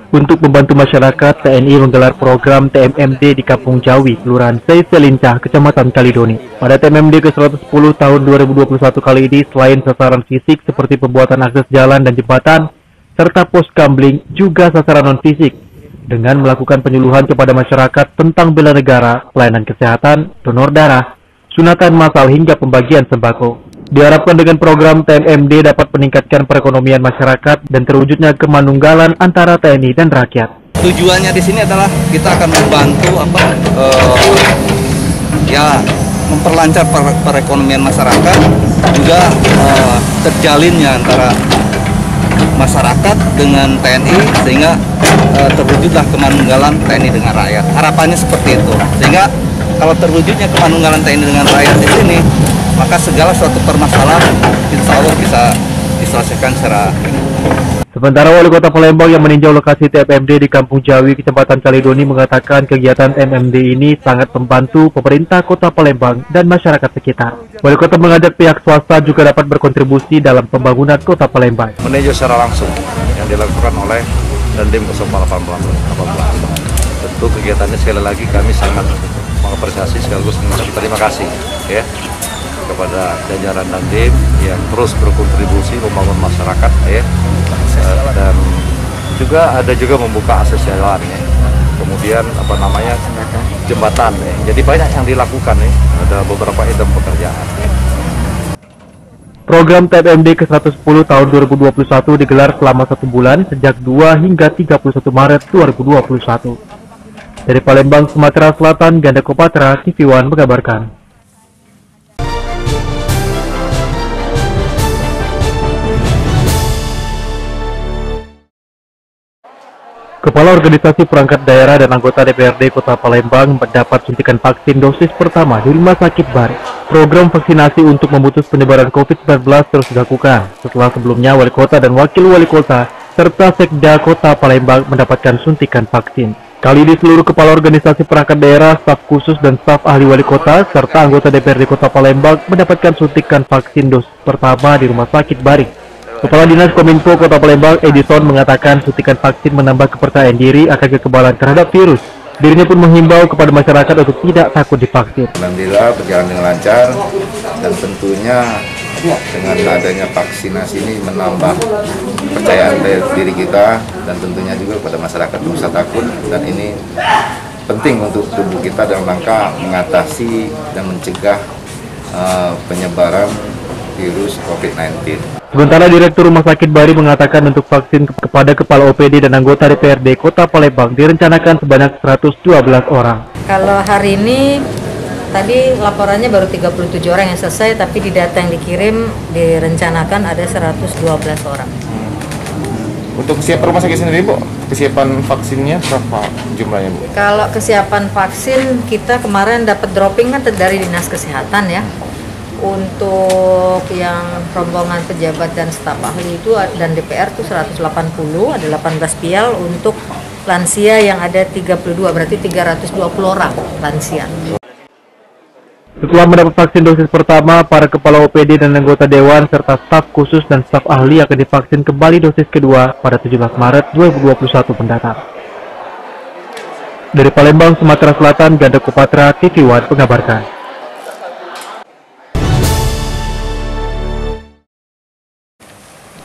Untuk membantu masyarakat, TNI menggelar program TMMD di Kampung Jawi, Kelurahan Seiselincah, Kecamatan Kalidoni. Pada TMMD ke-110 tahun 2021 kali ini, selain sasaran fisik seperti pembuatan akses jalan dan jembatan, serta pos gambling, juga sasaran non-fisik, dengan melakukan penyuluhan kepada masyarakat tentang bela negara, pelayanan kesehatan, donor darah, sunatan massal hingga pembagian sembako. Diharapkan dengan program TMMD dapat meningkatkan perekonomian masyarakat dan terwujudnya kemanunggalan antara TNI dan rakyat. Tujuannya di sini adalah kita akan membantu memperlancar perekonomian masyarakat, juga terjalinnya antara masyarakat dengan TNI, sehingga terwujudlah kemanunggalan TNI dengan rakyat. Harapannya seperti itu. Sehingga kalau terwujudnya kemanunggalan TNI dengan rakyat di sini, maka segala suatu permasalahan insya Allah bisa diselesaikan secara. Sementara Wali Kota Palembang yang meninjau lokasi TMMD di Kampung Jawi, Kecamatan Kalidoni mengatakan kegiatan TMMD ini sangat membantu pemerintah Kota Palembang dan masyarakat sekitar. Wali Kota mengajak pihak swasta juga dapat berkontribusi dalam pembangunan Kota Palembang. Meninjau secara langsung yang dilakukan oleh Dandim 0818. Tentu kegiatannya sekali lagi kami sangat mengapresiasi sekaligus mengucapkan terima kasih ya kepada jajaran Dandim yang terus berkontribusi membangun masyarakat ya, dan juga ada membuka akses jalan ya, kemudian jembatan ya. Jadi banyak yang dilakukan ya, ada beberapa item pekerjaan. Program TMMD ke-110 tahun 2021 digelar selama 1 bulan sejak 2 hingga 31 Maret 2021. Dari Palembang, Sumatera Selatan, Ganda Kopatra, TV One mengabarkan. Kepala Organisasi Perangkat Daerah dan anggota DPRD Kota Palembang mendapat suntikan vaksin dosis pertama di Rumah Sakit Bari. Program vaksinasi untuk memutus penyebaran COVID-19 terus dilakukan setelah sebelumnya Wali Kota dan Wakil Wali Kota serta Sekda Kota Palembang mendapatkan suntikan vaksin. Kali ini seluruh kepala organisasi perangkat daerah, staf khusus dan staf ahli Wali Kota serta anggota DPRD Kota Palembang mendapatkan suntikan vaksin dosis pertama di Rumah Sakit Bari. Kepala Dinas Kominfo Kota Palembang, Edison, mengatakan suntikan vaksin menambah kepercayaan diri akan kekebalan terhadap virus. Dirinya pun menghimbau kepada masyarakat untuk tidak takut divaksin. Alhamdulillah berjalan dengan lancar, dan tentunya dengan adanya vaksinasi ini menambah kepercayaan diri kita, dan tentunya juga kepada masyarakat tidak usah takut, dan ini penting untuk tubuh kita dalam rangka mengatasi dan mencegah penyebaran virus COVID-19. Sementara Direktur Rumah Sakit Bari mengatakan untuk vaksin kepada Kepala OPD dan anggota DPRD Kota Palembang direncanakan sebanyak 112 orang. Kalau hari ini, tadi laporannya baru 37 orang yang selesai, tapi di data yang dikirim direncanakan ada 112 orang. Untuk kesiapan rumah sakit sendiri, Bu, kesiapan vaksinnya berapa jumlahnya, Bu? Kalau kesiapan vaksin, kita kemarin dapat dropping kan dari Dinas Kesehatan ya. Untuk yang rombongan pejabat dan staf ahli itu dan DPR itu 180, ada 18 pial. Untuk lansia yang ada 32, berarti 320 orang lansia. Setelah mendapat vaksin dosis pertama, para kepala OPD dan anggota dewan serta staf khusus dan staf ahli akan divaksin kembali dosis kedua pada 17 Maret 2021 mendatang. Dari Palembang, Sumatera Selatan, Ganda Kopatra, TV One mengabarkan.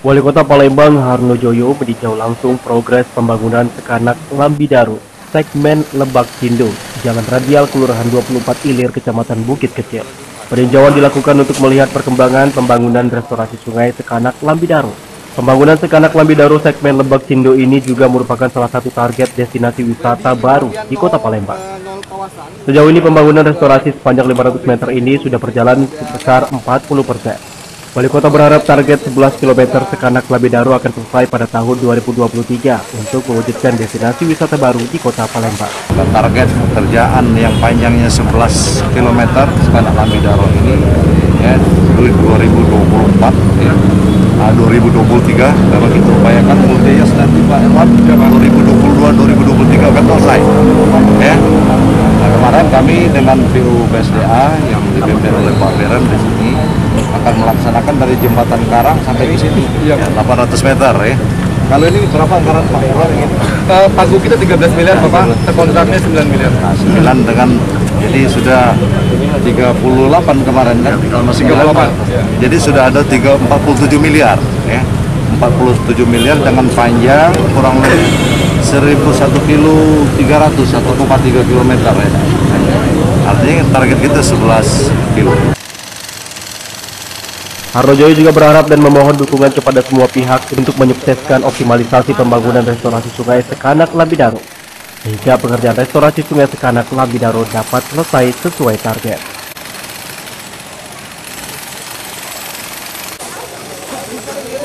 Wali Kota Palembang Harno Joyo meninjau langsung progres pembangunan Sekanak Lambidaru, segmen Lebak Cindo, Jalan Radial Kelurahan 24 Ilir, Kecamatan Bukit Kecil. Peninjauan dilakukan untuk melihat perkembangan pembangunan restorasi sungai Sekanak Lambidaru. Pembangunan Sekanak Lambidaru segmen Lebak Cindo ini juga merupakan salah satu target destinasi wisata baru di Kota Palembang. Sejauh ini pembangunan restorasi sepanjang 500 meter ini sudah berjalan sebesar 40%. Wali Kota berharap target 11 km Sekanak Lambidaru akan selesai pada tahun 2023 untuk mewujudkan destinasi wisata baru di Kota Palembang. Target pekerjaan yang panjangnya 11 km Sekanak Lambidaru ini ya 2024 ya. 2023 kalau kita upayakan multinya nanti Pak Erwan 2022-2023 akan selesai ya. Nah, kemarin kami dengan PU BSDA yang dipimpin oleh Pak Beren di sini akan melaksanakan dari jembatan Karang sampai di sini 800 meter ya. Kalau ini berapa anggaran Pak Irwan ini? Pagu kita 13 miliar, Bapak. Kontraknya 9 miliar. Nah, 9 dengan jadi sudah 38 kemarin kan? Masih 38. Jadi sudah ada 47 miliar ya. 47 miliar dengan panjang kurang lebih 1.001 kilo 300 atau 1,3 kilometer ya. Artinya target kita 11 kilo. Harnojoyo juga berharap dan memohon dukungan kepada semua pihak untuk menyukseskan optimalisasi pembangunan restorasi Sungai Sekanak Lambidaro, sehingga pengerjaan restorasi Sungai Sekanak Lambidaro dapat selesai sesuai target.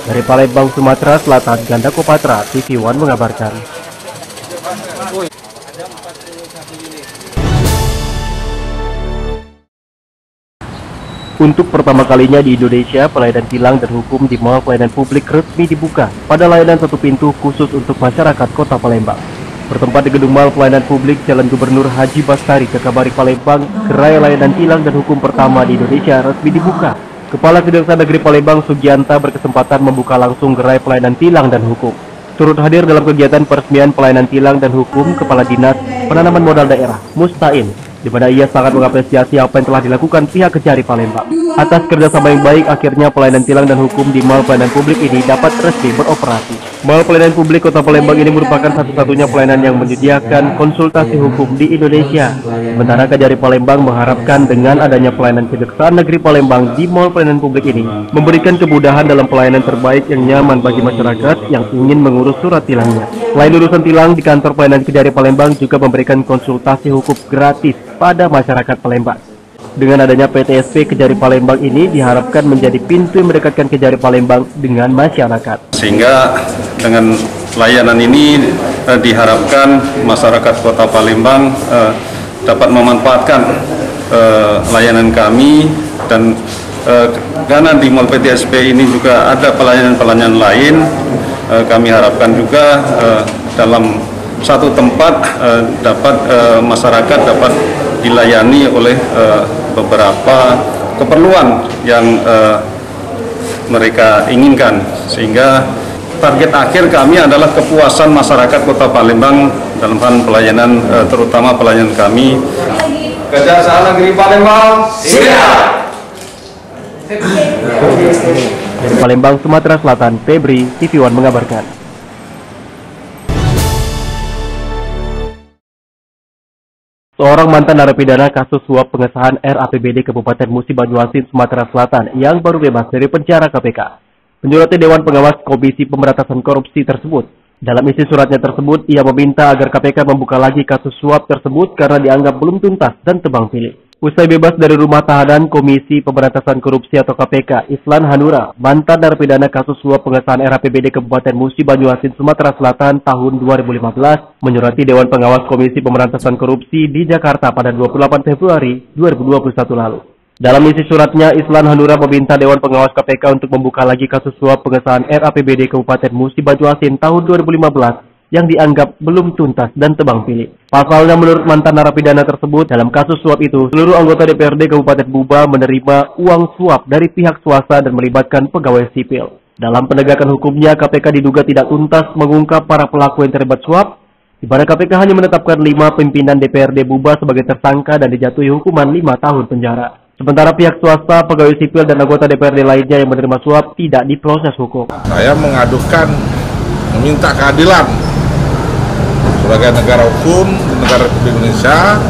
Dari Palembang, Sumatera Selatan, Ganda Kopatra, TV One mengabarkan. Untuk pertama kalinya di Indonesia, pelayanan tilang dan hukum di Mall Pelayanan Publik resmi dibuka pada layanan satu pintu khusus untuk masyarakat Kota Palembang. Bertempat di Gedung Mall Pelayanan Publik Jalan Gubernur Haji Bastari, Kekabari, Palembang, gerai layanan tilang dan hukum pertama di Indonesia resmi dibuka. Kepala Kejaksaan Negeri Palembang Sugianta berkesempatan membuka langsung gerai pelayanan tilang dan hukum. Turut hadir dalam kegiatan peresmian pelayanan tilang dan hukum Kepala Dinas Penanaman Modal Daerah Mustain, di mana ia sangat mengapresiasi apa yang telah dilakukan pihak Kejari Palembang. Atas kerjasama yang baik, akhirnya pelayanan tilang dan hukum di Mall Pelayanan Publik ini dapat resmi beroperasi. Mall Pelayanan Publik Kota Palembang ini merupakan satu-satunya pelayanan yang menyediakan konsultasi hukum di Indonesia. Sementara Kejari Palembang mengharapkan dengan adanya pelayanan Kejaksaan Negeri Palembang di Mall Pelayanan Publik ini memberikan kemudahan dalam pelayanan terbaik yang nyaman bagi masyarakat yang ingin mengurus surat tilangnya. Selain urusan tilang, di kantor pelayanan Kejari Palembang juga memberikan konsultasi hukum gratis pada masyarakat Palembang. Dengan adanya PTSP Kejari Palembang ini diharapkan menjadi pintu yang mendekatkan Kejari Palembang dengan masyarakat. Sehingga dengan layanan ini diharapkan masyarakat Kota Palembang dapat memanfaatkan layanan kami, dan karena di Mall PTSP ini juga ada pelayanan-pelayanan lain, kami harapkan juga dalam satu tempat masyarakat dapat dilayani oleh beberapa keperluan yang mereka inginkan, sehingga target akhir kami adalah kepuasan masyarakat Kota Palembang dalam hal pelayanan, terutama pelayanan kami. Kejaksaan Negeri Palembang siap. Dari Palembang, Sumatera Selatan, Febri, TV One mengabarkan. Seorang mantan narapidana kasus suap pengesahan RAPBD Kabupaten Musi Banyuasin, Sumatera Selatan yang baru bebas dari penjara KPK menyurati Dewan Pengawas Komisi Pemberantasan Korupsi tersebut. Dalam isi suratnya tersebut, ia meminta agar KPK membuka lagi kasus suap tersebut karena dianggap belum tuntas dan tebang pilih. Usai bebas dari rumah tahanan Komisi Pemberantasan Korupsi atau KPK, Islan Hanura, mantan narapidana kasus suap pengesahan RAPBD Kabupaten Musi Banyuasin, Sumatera Selatan tahun 2015, menyurati Dewan Pengawas Komisi Pemberantasan Korupsi di Jakarta pada 28 Februari 2021 lalu. Dalam isi suratnya, Islan Hanura meminta Dewan Pengawas KPK untuk membuka lagi kasus suap pengesahan RAPBD Kabupaten Musi Banyuasin tahun 2015 yang dianggap belum tuntas dan tebang pilih. Pasalnya, menurut mantan narapidana tersebut, dalam kasus suap itu, seluruh anggota DPRD Kabupaten Buba menerima uang suap dari pihak swasta dan melibatkan pegawai sipil. Dalam penegakan hukumnya, KPK diduga tidak tuntas mengungkap para pelaku yang terlibat suap, di mana KPK hanya menetapkan 5 pimpinan DPRD Buba sebagai tersangka dan dijatuhi hukuman 5 tahun penjara. Sementara pihak swasta, pegawai sipil, dan anggota DPRD lainnya yang menerima suap tidak diproses hukum. Saya mengadukan, meminta keadilan sebagai negara hukum, negara Republik Indonesia,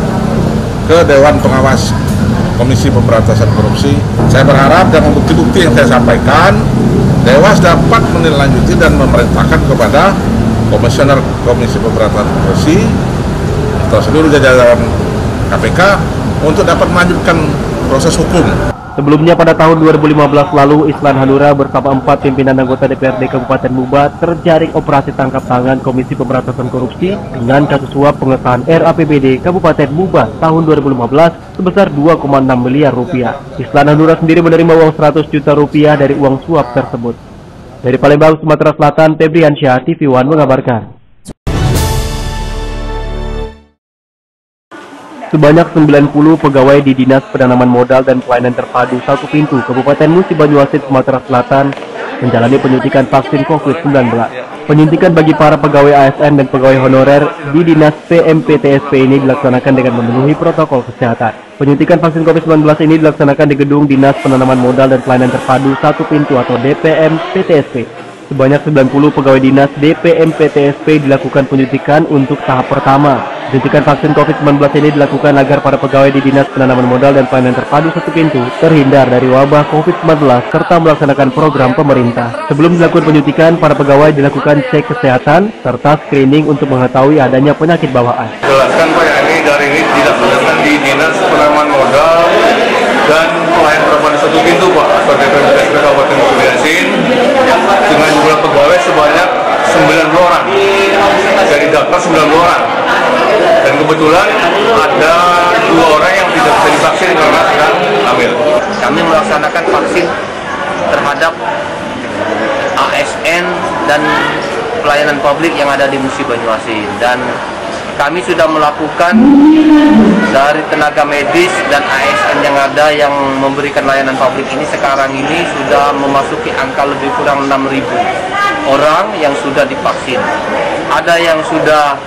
ke Dewan Pengawas Komisi Pemberantasan Korupsi. Saya berharap dengan bukti-bukti yang saya sampaikan, Dewas dapat menindaklanjuti dan memerintahkan kepada Komisioner Komisi Pemberantasan Korupsi atau seluruh jajaran KPK untuk dapat melanjutkan proses hukum. Sebelumnya pada tahun 2015 lalu, Islan Hanura bersama 4 pimpinan anggota DPRD Kabupaten Buba terjaring operasi tangkap tangan Komisi Pemberantasan Korupsi dengan kasus suap pengesahan RAPBD Kabupaten Buba tahun 2015 sebesar 2,6 miliar rupiah. Islan Hanura sendiri menerima uang 100 juta rupiah dari uang suap tersebut. Dari Palembang, Sumatera Selatan, Febriansyah, TV One mengabarkan. Sebanyak 90 pegawai di Dinas Penanaman Modal dan Pelayanan Terpadu Satu Pintu Kabupaten Musi Banyuasin, Sumatera Selatan menjalani penyuntikan vaksin COVID-19. Penyuntikan bagi para pegawai ASN dan pegawai honorer di Dinas PMPTSP ini dilaksanakan dengan memenuhi protokol kesehatan. Penyuntikan vaksin COVID-19 ini dilaksanakan di Gedung Dinas Penanaman Modal dan Pelayanan Terpadu 1 Pintu atau DPM PTSP. Sebanyak 90 pegawai dinas DPM PTSP dilakukan penyuntikan untuk tahap pertama. Penyuntikan vaksin COVID-19 ini dilakukan agar para pegawai di Dinas Penanaman Modal dan Pelayanan Terpadu 1 Pintu terhindar dari wabah COVID-19 serta melaksanakan program pemerintah. Sebelum dilakukan penyuntikan, para pegawai dilakukan cek kesehatan serta screening untuk mengetahui adanya penyakit bawaan. Jelaskan Pak, ini dari ini dilaksanakan di Dinas Penanaman Modal dan Pelayanan Terpadu 1 Pintu Pak, atau DPM Kabupaten Kuliasin, dengan jumlah pegawai sebanyak 90 orang. Dari daftar 90 orang. Dan kebetulan ada 2 orang yang tidak bisa divaksin karena sedang hamil. Kami melaksanakan vaksin terhadap ASN dan pelayanan publik yang ada di Musi Banyuasin, dan kami sudah melakukan dari tenaga medis dan ASN yang ada yang memberikan layanan publik ini sekarang ini sudah memasuki angka lebih kurang 6.000 orang yang sudah divaksin. Ada yang sudah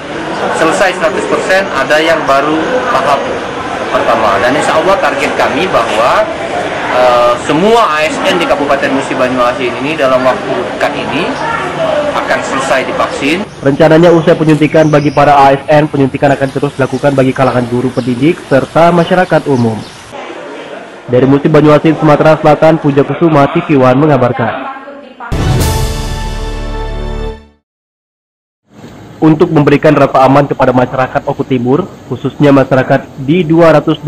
selesai 100%, ada yang baru tahap pertama. Dan insya Allah target kami bahwa semua ASN di Kabupaten Musi Banyuasin ini dalam waktu dekat ini akan selesai divaksin. Rencananya usai penyuntikan bagi para ASN, penyuntikan akan terus dilakukan bagi kalangan guru pendidik serta masyarakat umum. Dari Musi Banyuasin, Sumatera Selatan, Puja Kusuma, TV One mengabarkan. Untuk memberikan rasa aman kepada masyarakat Oku Timur, khususnya masyarakat di 222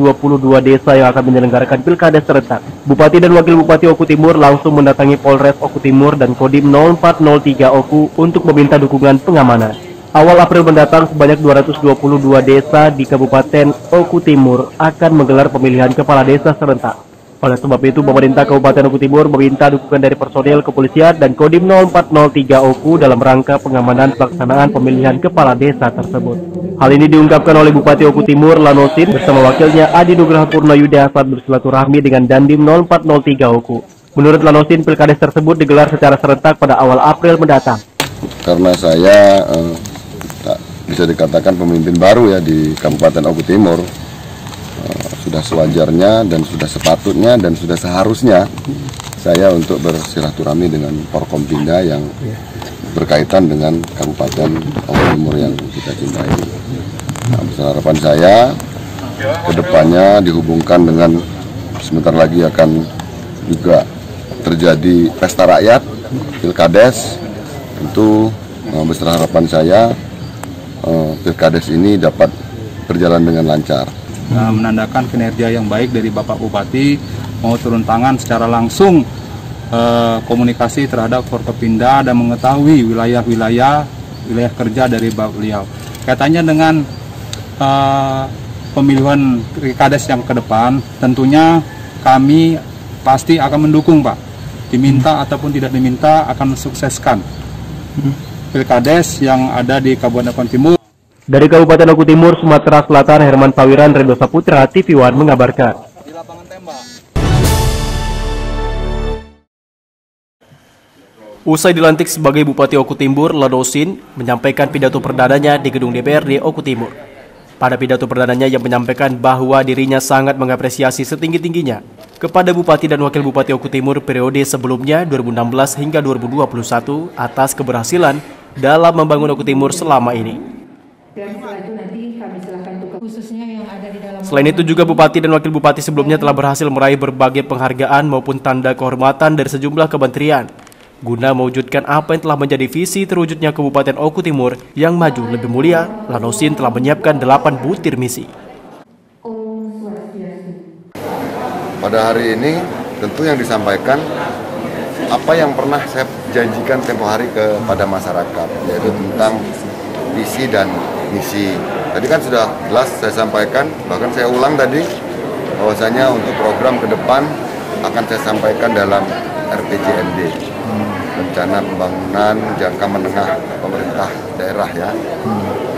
desa yang akan menyelenggarakan Pilkades serentak, Bupati dan Wakil Bupati Oku Timur langsung mendatangi Polres Oku Timur dan Kodim 0403 Oku untuk meminta dukungan pengamanan. Awal April mendatang, sebanyak 222 desa di Kabupaten Oku Timur akan menggelar pemilihan kepala desa serentak. Oleh sebab itu, pemerintah Kabupaten Oku Timur meminta dukungan dari personil kepolisian dan Kodim 0403 Oku dalam rangka pengamanan pelaksanaan pemilihan kepala desa tersebut. Hal ini diungkapkan oleh Bupati Oku Timur, Lanosin, bersama wakilnya Adi Nugraha Purnayuda saat bersilaturahmi dengan Dandim 0403 Oku. Menurut Lanosin, Pilkades tersebut digelar secara serentak pada awal April mendatang. Karena saya bisa dikatakan pemimpin baru ya di Kabupaten Oku Timur, sudah sewajarnya dan sudah sepatutnya dan sudah seharusnya saya untuk bersilaturahmi dengan Forkompinda yang berkaitan dengan Kabupaten Oku Timur yang kita cintai. Nah, harapan saya kedepannya dihubungkan dengan sebentar lagi akan juga terjadi pesta rakyat Pilkades. Tentu besar harapan saya Pilkades ini dapat berjalan dengan lancar. Menandakan kinerja yang baik dari Bapak Bupati, mau turun tangan secara langsung komunikasi terhadap Forkopimda dan mengetahui wilayah kerja dari beliau. Kaitannya dengan pemilihan Pilkades yang ke depan, tentunya kami pasti akan mendukung Pak. Diminta ataupun tidak diminta akan mensukseskan Pilkades yang ada di Kabupaten Oku Timur. Dari Kabupaten Oku Timur, Sumatera Selatan, Herman Sawiran, Redo Saputra, TV One mengabarkan. Usai dilantik sebagai Bupati Oku Timur, Lanosin menyampaikan pidato perdananya di gedung DPRD Oku Timur. Pada pidato perdananya yang menyampaikan bahwa dirinya sangat mengapresiasi setinggi-tingginya kepada Bupati dan Wakil Bupati Oku Timur periode sebelumnya 2016 hingga 2021 atas keberhasilan dalam membangun Oku Timur selama ini. Selain itu juga Bupati dan Wakil Bupati sebelumnya telah berhasil meraih berbagai penghargaan maupun tanda kehormatan dari sejumlah kementerian guna mewujudkan apa yang telah menjadi visi terwujudnya Kabupaten Oku Timur yang maju lebih mulia. Lanosin telah menyiapkan 8 butir misi. Pada hari ini tentu yang disampaikan apa yang pernah saya janjikan tempo hari kepada masyarakat, yaitu tentang visi dan misi. Tadi kan sudah jelas saya sampaikan, bahkan saya ulang tadi bahwasanya untuk program ke depan akan saya sampaikan dalam RPJMD, rencana pembangunan jangka menengah pemerintah daerah ya.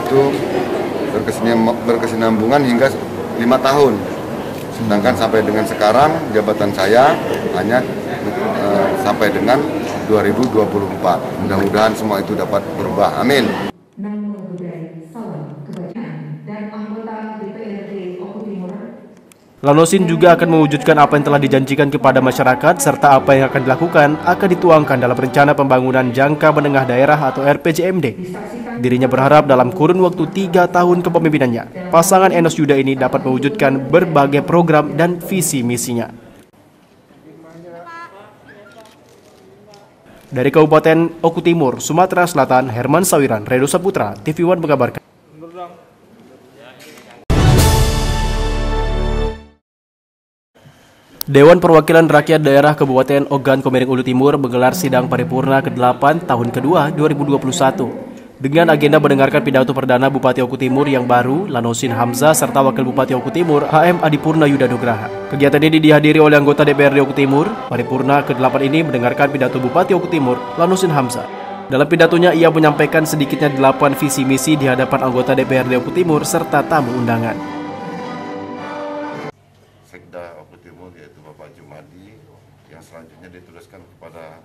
Itu berkesinambungan hingga 5 tahun. Sedangkan sampai dengan sekarang jabatan saya hanya sampai dengan 2024. Mudah-mudahan semua itu dapat berubah. Amin. Lanosin juga akan mewujudkan apa yang telah dijanjikan kepada masyarakat serta apa yang akan dilakukan akan dituangkan dalam rencana pembangunan jangka menengah daerah atau RPJMD. Dirinya berharap dalam kurun waktu 3 tahun kepemimpinannya, pasangan Enos Yuda ini dapat mewujudkan berbagai program dan visi misinya. Dari Kabupaten Oku Timur, Sumatera Selatan, Herman Sawiran, Redo Saputra, TV One mengabarkan. Dewan Perwakilan Rakyat Daerah Kabupaten Ogan Komering Ulu Timur menggelar sidang paripurna ke-8 tahun kedua 2021 dengan agenda mendengarkan pidato perdana Bupati Oku Timur yang baru, Lanosin Hamzah, serta Wakil Bupati Oku Timur, HM Adipurna Yuda Nugraha. Kegiatan ini dihadiri oleh anggota DPRD Oku Timur. Paripurna ke-8 ini mendengarkan pidato Bupati Oku Timur, Lanosin Hamzah. Dalam pidatonya, ia menyampaikan sedikitnya 8 visi misi di hadapan anggota DPRD Oku Timur serta tamu undangan. Sekda Oku Timur yaitu Bapak Jumadi, yang selanjutnya dituliskan kepada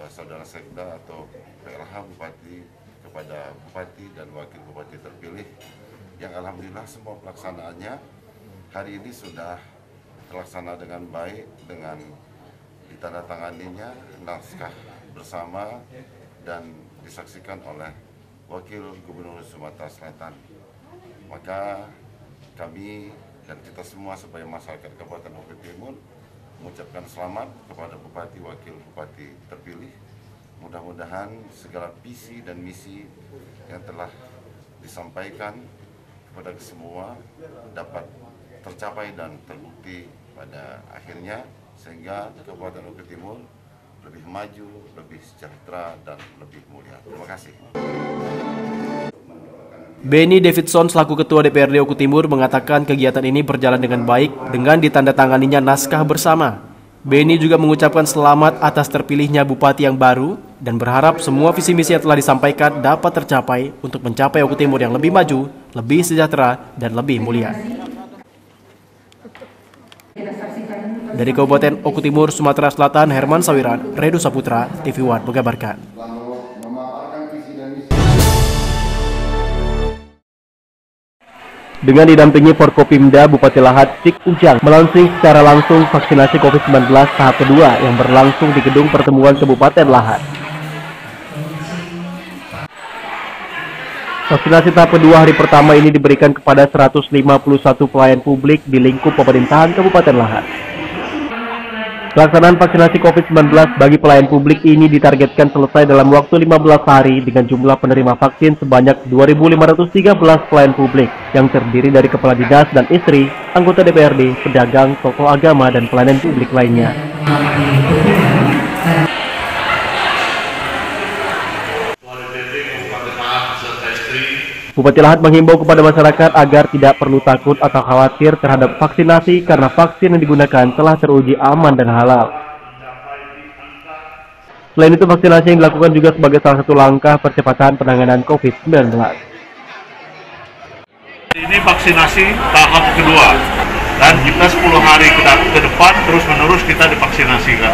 Saudara Sekda atau PLH Bupati, kepada Bupati dan Wakil Bupati terpilih, yang alhamdulillah semua pelaksanaannya hari ini sudah terlaksana dengan baik, dengan ditandatanganinya naskah bersama dan disaksikan oleh Wakil Gubernur Sumatera Selatan. Maka kami dan kita semua sebagai masyarakat Kabupaten Oku Timur mengucapkan selamat kepada Bupati Wakil Bupati terpilih. Mudah-mudahan segala visi dan misi yang telah disampaikan kepada semua dapat tercapai dan terbukti pada akhirnya, sehingga Kabupaten Oku Timur lebih maju, lebih sejahtera, dan lebih mulia. Terima kasih. Benny Davidson selaku Ketua DPRD Oku Timur mengatakan kegiatan ini berjalan dengan baik dengan ditandatanganinya naskah bersama. Benny juga mengucapkan selamat atas terpilihnya Bupati yang baru dan berharap semua visi misi yang telah disampaikan dapat tercapai untuk mencapai Oku Timur yang lebih maju, lebih sejahtera, dan lebih mulia. Dari Kabupaten Oku Timur, Sumatera Selatan, Herman Sawiran, Redo Saputra, TV One mengabarkan. Dengan didampingi Forkopimda, Bupati Lahat Cik Ujang melaunching secara langsung vaksinasi COVID-19 tahap kedua yang berlangsung di Gedung Pertemuan Kabupaten Lahat. Vaksinasi tahap kedua hari pertama ini diberikan kepada 151 pelayan publik di lingkup pemerintahan Kabupaten Lahat. Pelaksanaan vaksinasi COVID-19 bagi pelayan publik ini ditargetkan selesai dalam waktu 15 hari dengan jumlah penerima vaksin sebanyak 2.513 pelayan publik yang terdiri dari kepala dinas dan istri, anggota DPRD, pedagang, tokoh agama, dan pelayanan publik lainnya. Bupati Lahat menghimbau kepada masyarakat agar tidak perlu takut atau khawatir terhadap vaksinasi karena vaksin yang digunakan telah teruji aman dan halal. Selain itu, vaksinasi yang dilakukan juga sebagai salah satu langkah percepatan penanganan COVID-19. Ini vaksinasi tahap kedua dan kita 10 hari ke depan terus-menerus kita divaksinasikan.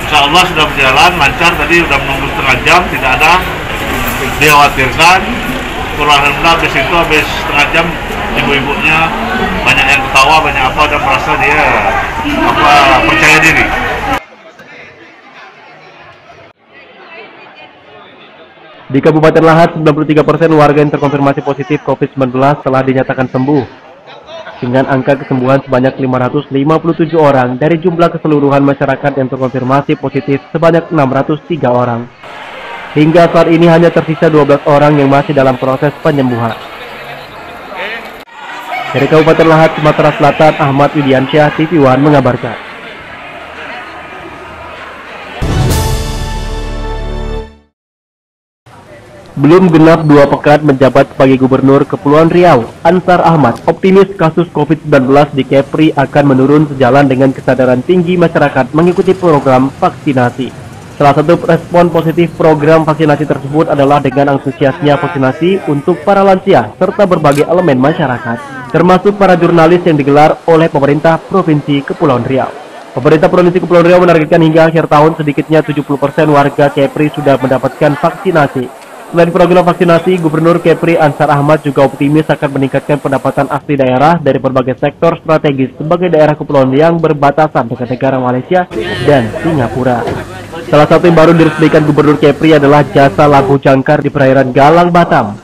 Insya Allah sudah berjalan lancar, tadi sudah menunggu setengah jam, tidak ada dikhawatirkan. Alhamdulillah habis itu habis setengah jam ibu-ibunya banyak yang ketawa, banyak apa, dan merasa dia percaya diri. Di Kabupaten Lahat, 93% warga yang terkonfirmasi positif COVID-19 telah dinyatakan sembuh, dengan angka kesembuhan sebanyak 557 orang dari jumlah keseluruhan masyarakat yang terkonfirmasi positif sebanyak 603 orang. Hingga saat ini hanya tersisa 12 orang yang masih dalam proses penyembuhan. Dari Kabupaten Lahat, Sumatera Selatan, Ahmad Widiansyah, TV One mengabarkan. Belum genap 2 pekan menjabat sebagai Gubernur Kepulauan Riau, Ansar Ahmad optimis kasus COVID-19 di Kepri akan menurun sejalan dengan kesadaran tinggi masyarakat mengikuti program vaksinasi. Salah satu respon positif program vaksinasi tersebut adalah dengan antusiasnya vaksinasi untuk para lansia serta berbagai elemen masyarakat, termasuk para jurnalis yang digelar oleh pemerintah Provinsi Kepulauan Riau. Pemerintah Provinsi Kepulauan Riau menargetkan hingga akhir tahun sedikitnya 70% warga Kepri sudah mendapatkan vaksinasi. Selain program vaksinasi, Gubernur Kepri Ansar Ahmad juga optimis akan meningkatkan pendapatan asli daerah dari berbagai sektor strategis sebagai daerah kepulauan yang berbatasan dengan negara Malaysia dan Singapura. Salah satu yang baru diresmikan Gubernur Kepri adalah jasa labu jangkar di perairan Galang, Batam.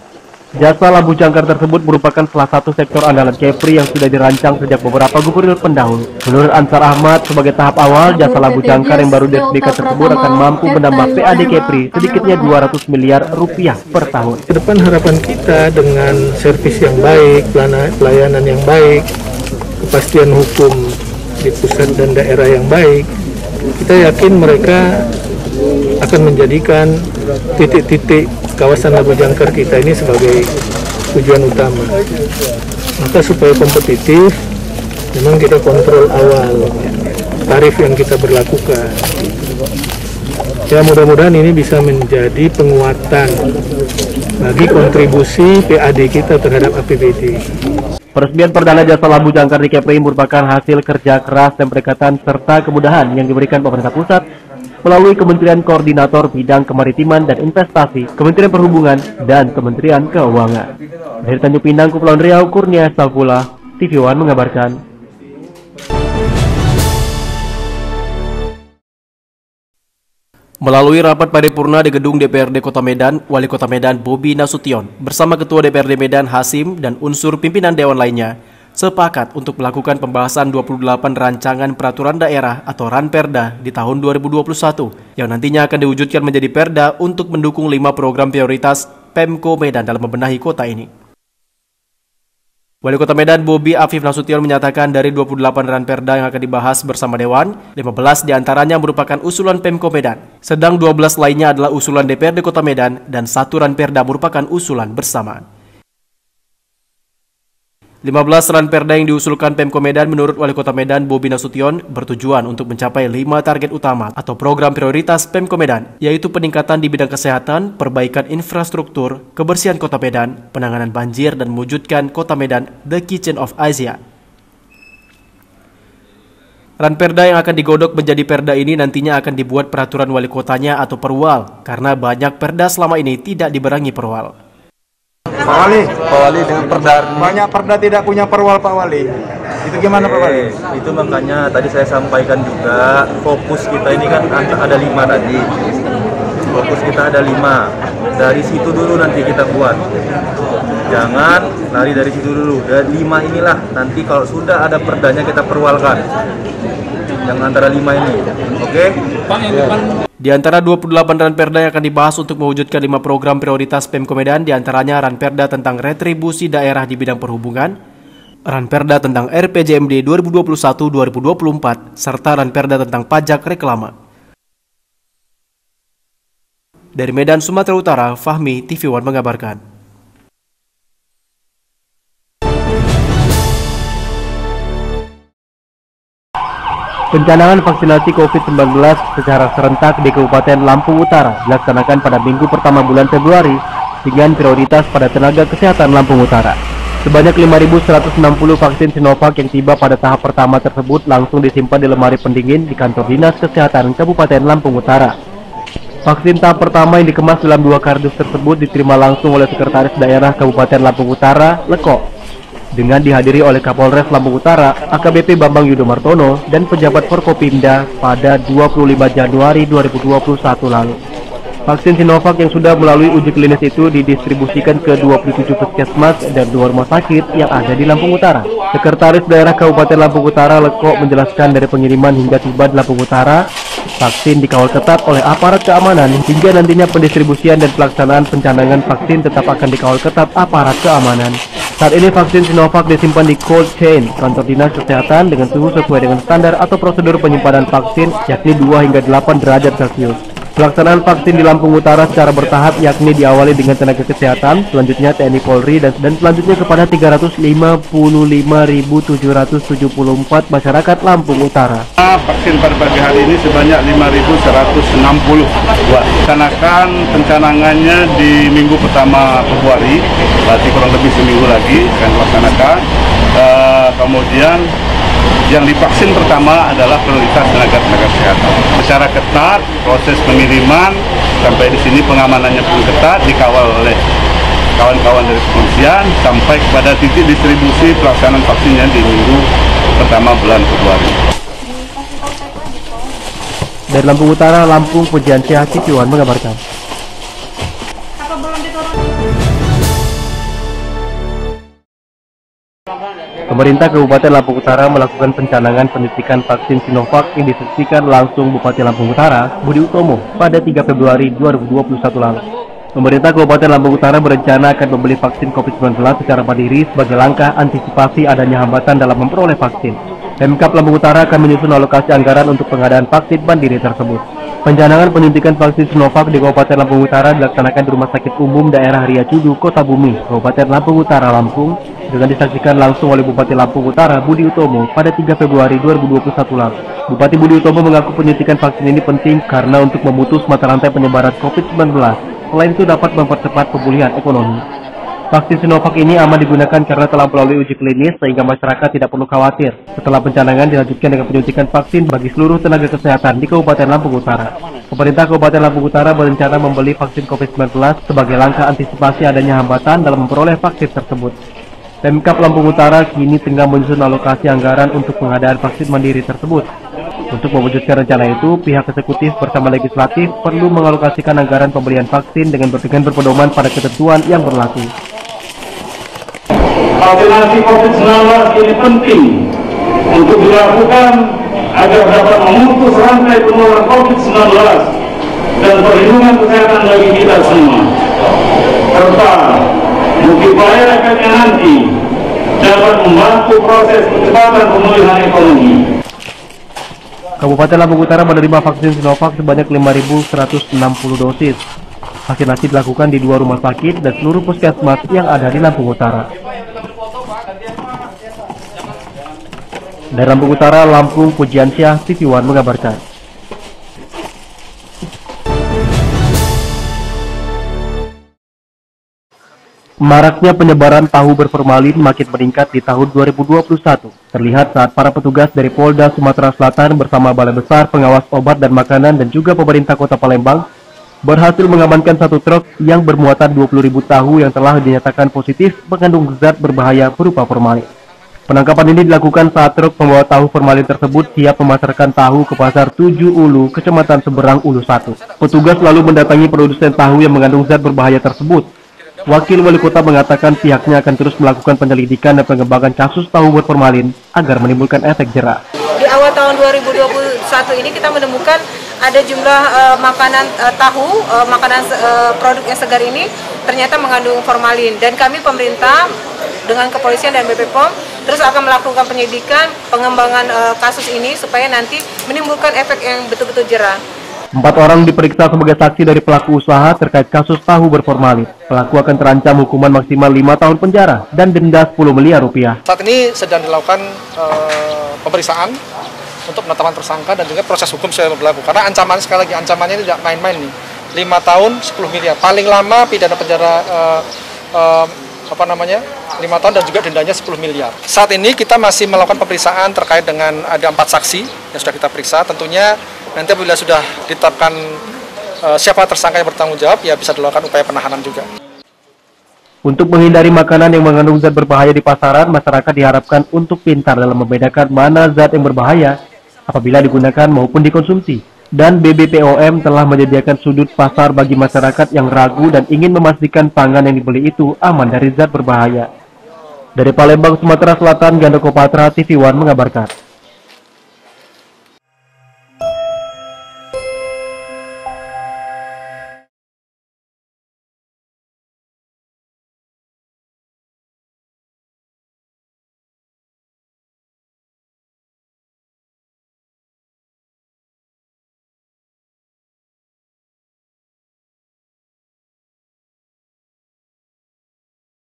Jasa labu jangkar tersebut merupakan salah satu sektor andalan Kepri yang sudah dirancang sejak beberapa gubernur pendahulu. Menurut Ansar Ahmad, sebagai tahap awal, jasa labu jangkar yang baru diresmikan tersebut akan mampu menambah PAD Kepri sedikitnya 200 miliar rupiah per tahun. Ke depan harapan kita dengan servis yang baik, pelayanan yang baik, kepastian hukum di pusat dan daerah yang baik, kita yakin mereka akan menjadikan titik-titik kawasan labu jangkar kita ini sebagai tujuan utama. Maka supaya kompetitif, memang kita kontrol awal tarif yang kita berlakukan. Ya, mudah-mudahan ini bisa menjadi penguatan bagi kontribusi PAD kita terhadap APBD. Peresmian perdana jasa labu jangkar di Kepri merupakan hasil kerja keras dan pendekatan serta kemudahan yang diberikan pemerintah pusat melalui Kementerian Koordinator Bidang Kemaritiman dan Investasi, Kementerian Perhubungan, dan Kementerian Keuangan. Dari Tanjung Pinang, Kepulauan Riau, Kurnia Estafula, TV One mengabarkan. Melalui rapat paripurna di gedung DPRD Kota Medan, Wali Kota Medan Bobi Nasution bersama Ketua DPRD Medan Hasim dan unsur pimpinan Dewan lainnya sepakat untuk melakukan pembahasan 28 rancangan peraturan daerah atau Ranperda di tahun 2021 yang nantinya akan diwujudkan menjadi perda untuk mendukung 5 program prioritas Pemko Medan dalam membenahi kota ini. Wali Kota Medan Bobi Afif Nasution menyatakan dari 28 Ranperda yang akan dibahas bersama Dewan, 15 diantaranya merupakan usulan Pemko Medan, sedang 12 lainnya adalah usulan DPRD Kota Medan dan 1 Ranperda merupakan usulan bersamaan. 15 Ranperda yang diusulkan Pemko Medan menurut Wali Kota Medan Bobi Nasution bertujuan untuk mencapai 5 target utama atau program prioritas Pemko Medan, yaitu peningkatan di bidang kesehatan, perbaikan infrastruktur, kebersihan Kota Medan, penanganan banjir, dan mewujudkan Kota Medan the Kitchen of Asia. Ranperda yang akan digodok menjadi perda ini nantinya akan dibuat peraturan wali kotanya atau perwal, karena banyak perda selama ini tidak diberangi perwal. Pak Wali dengan perda banyak perda tidak punya perwal Pak Wali. Itu gimana Pak Wali? Itu makanya tadi saya sampaikan juga fokus kita ini kan ada 5 tadi. Fokus kita ada 5. Dari situ dulu nanti kita buat. Jangan lari dari situ dulu. Dari 5 inilah nanti kalau sudah ada perdanya kita perwalkan. Yang antara 5 ini. Oke? Di antara 28 Ranperda yang akan dibahas untuk mewujudkan 5 program prioritas Pemko Medan, diantaranya Ranperda tentang retribusi daerah di bidang perhubungan, Ranperda tentang RPJMD 2021-2024, serta Ranperda tentang pajak reklame. Dari Medan, Sumatera Utara, Fahmi, TV One mengabarkan. Pencanangan vaksinasi COVID-19 secara serentak di Kabupaten Lampung Utara dilaksanakan pada minggu pertama bulan Februari dengan prioritas pada tenaga kesehatan Lampung Utara. Sebanyak 5.160 vaksin Sinovac yang tiba pada tahap pertama tersebut langsung disimpan di lemari pendingin di kantor Dinas Kesehatan Kabupaten Lampung Utara. Vaksin tahap pertama yang dikemas dalam 2 kardus tersebut diterima langsung oleh Sekretaris Daerah Kabupaten Lampung Utara, Leko, dengan dihadiri oleh Kapolres Lampung Utara, AKBP Bambang Yudo Martono, dan pejabat Forkopimda pada 25 Januari 2021 lalu. Vaksin Sinovac yang sudah melalui uji klinis itu didistribusikan ke 27 puskesmas dan 2 rumah sakit yang ada di Lampung Utara. Sekretaris Daerah Kabupaten Lampung Utara, Leko, menjelaskan dari pengiriman hingga tiba di Lampung Utara, vaksin dikawal ketat oleh aparat keamanan hingga nantinya pendistribusian dan pelaksanaan pencanangan vaksin tetap akan dikawal ketat aparat keamanan. Saat ini vaksin Sinovac disimpan di cold chain kantor Dinas Kesehatan dengan suhu sesuai dengan standar atau prosedur penyimpanan vaksin yakni 2 hingga 8 derajat Celcius. Pelaksanaan vaksin di Lampung Utara secara bertahap yakni diawali dengan tenaga kesehatan, selanjutnya TNI Polri dan selanjutnya kepada 355.774 masyarakat Lampung Utara. Vaksin pada pagi hari ini sebanyak 5.160 dilaksanakan pencanangannya di minggu pertama Februari, berarti kurang lebih seminggu lagi akan dilaksanakan. Kemudian yang divaksin pertama adalah prioritas tenaga kesehatan. Secara ketat, proses pengiriman sampai di sini pengamanannya pun ketat, dikawal oleh kawan-kawan dari kepolisian sampai kepada titik distribusi pelaksanaan vaksinnya di minggu pertama bulan Februari. Dari Lampung Utara, Lampung, Pujiansyah Cipiwan mengabarkan. Pemerintah Kabupaten Lampung Utara melakukan pencanangan penyuntikan vaksin Sinovac yang disuntikan langsung Bupati Lampung Utara, Budi Utomo, pada 3 Februari 2021 lalu. Pemerintah Kabupaten Lampung Utara berencana akan membeli vaksin COVID-19 secara mandiri sebagai langkah antisipasi adanya hambatan dalam memperoleh vaksin. Pemkab Lampung Utara akan menyusun alokasi anggaran untuk pengadaan vaksin mandiri tersebut. Pencanangan penyuntikan vaksin Sinovac di Kabupaten Lampung Utara dilaksanakan di Rumah Sakit Umum Daerah Ria Cudu, Kota Bumi, Kabupaten Lampung Utara, Lampung, dengan disaksikan langsung oleh Bupati Lampung Utara Budi Utomo pada 3 Februari 2021 lalu. Bupati Budi Utomo mengaku penyuntikan vaksin ini penting karena untuk memutus mata rantai penyebaran COVID-19. Selain itu dapat mempercepat pemulihan ekonomi. Vaksin Sinovac ini aman digunakan karena telah melalui uji klinis sehingga masyarakat tidak perlu khawatir. Setelah pencanangan dilanjutkan dengan penyuntikan vaksin bagi seluruh tenaga kesehatan di Kabupaten Lampung Utara. Pemerintah Kabupaten Lampung Utara berencana membeli vaksin COVID-19 sebagai langkah antisipasi adanya hambatan dalam memperoleh vaksin tersebut. Pemkab Lampung Utara kini tengah menyusun alokasi anggaran untuk pengadaan vaksin mandiri tersebut. Untuk mewujudkan rencana itu, pihak eksekutif bersama legislatif perlu mengalokasikan anggaran pembelian vaksin dengan berpedoman pada ketentuan yang berlaku. Vaksinasi COVID-19 ini penting untuk dilakukan agar dapat memutus rantai penularan COVID-19 dan perlindungan kesehatan bagi kita semua, serta multiplier efeknya nanti dapat membantu proses percepatan pemulihan ekonomi. Kabupaten Lampung Utara menerima vaksin Sinovac sebanyak 5.160 dosis. Vaksinasi dilakukan di 2 rumah sakit dan seluruh puskesmas yang ada di Lampung Utara. Dari Lampung Utara, Lampung, Pujiansyah Cipiwan mengabarkan. Maraknya penyebaran tahu berformalin makin meningkat di tahun 2021. Terlihat saat para petugas dari Polda Sumatera Selatan bersama Balai Besar Pengawas Obat dan Makanan dan juga pemerintah Kota Palembang berhasil mengamankan 1 truk yang bermuatan 20.000 tahu yang telah dinyatakan positif mengandung zat berbahaya berupa formalin. Penangkapan ini dilakukan saat truk pembawa tahu formalin tersebut siap memasarkan tahu ke Pasar 7 Ulu, Kecamatan Seberang Ulu 1. Petugas lalu mendatangi produsen tahu yang mengandung zat berbahaya tersebut. Wakil Wali Kota mengatakan pihaknya akan terus melakukan penyelidikan dan pengembangan kasus tahu berformalin agar menimbulkan efek jera. Di awal tahun 2021 ini kita menemukan ada jumlah makanan tahu, produk yang segar ini ternyata mengandung formalin, dan kami pemerintah dengan kepolisian dan BP POM terus akan melakukan penyelidikan, pengembangan kasus ini supaya nanti menimbulkan efek yang betul-betul jera. 4 orang diperiksa sebagai saksi dari pelaku usaha terkait kasus tahu berformalin. Pelaku akan terancam hukuman maksimal 5 tahun penjara dan denda 10 miliar rupiah. Saat ini sedang dilakukan pemeriksaan untuk penetapan tersangka dan juga proses hukum sudah berlaku. Karena ancamannya, sekali lagi, ancamannya ini tidak main-main nih. 5 tahun 10 miliar. Paling lama pidana penjara 5 tahun dan juga dendanya 10 miliar. Saat ini kita masih melakukan pemeriksaan terkait dengan ada 4 saksi yang sudah kita periksa. Tentunya nanti apabila sudah ditetapkan siapa tersangka yang bertanggung jawab, ya bisa dilakukan upaya penahanan juga. Untuk menghindari makanan yang mengandung zat berbahaya di pasaran, masyarakat diharapkan untuk pintar dalam membedakan mana zat yang berbahaya apabila digunakan maupun dikonsumsi. Dan BBPOM telah menyediakan sudut pasar bagi masyarakat yang ragu dan ingin memastikan pangan yang dibeli itu aman dari zat berbahaya. Dari Palembang, Sumatera Selatan, Gandoko Patra, TV One mengabarkan.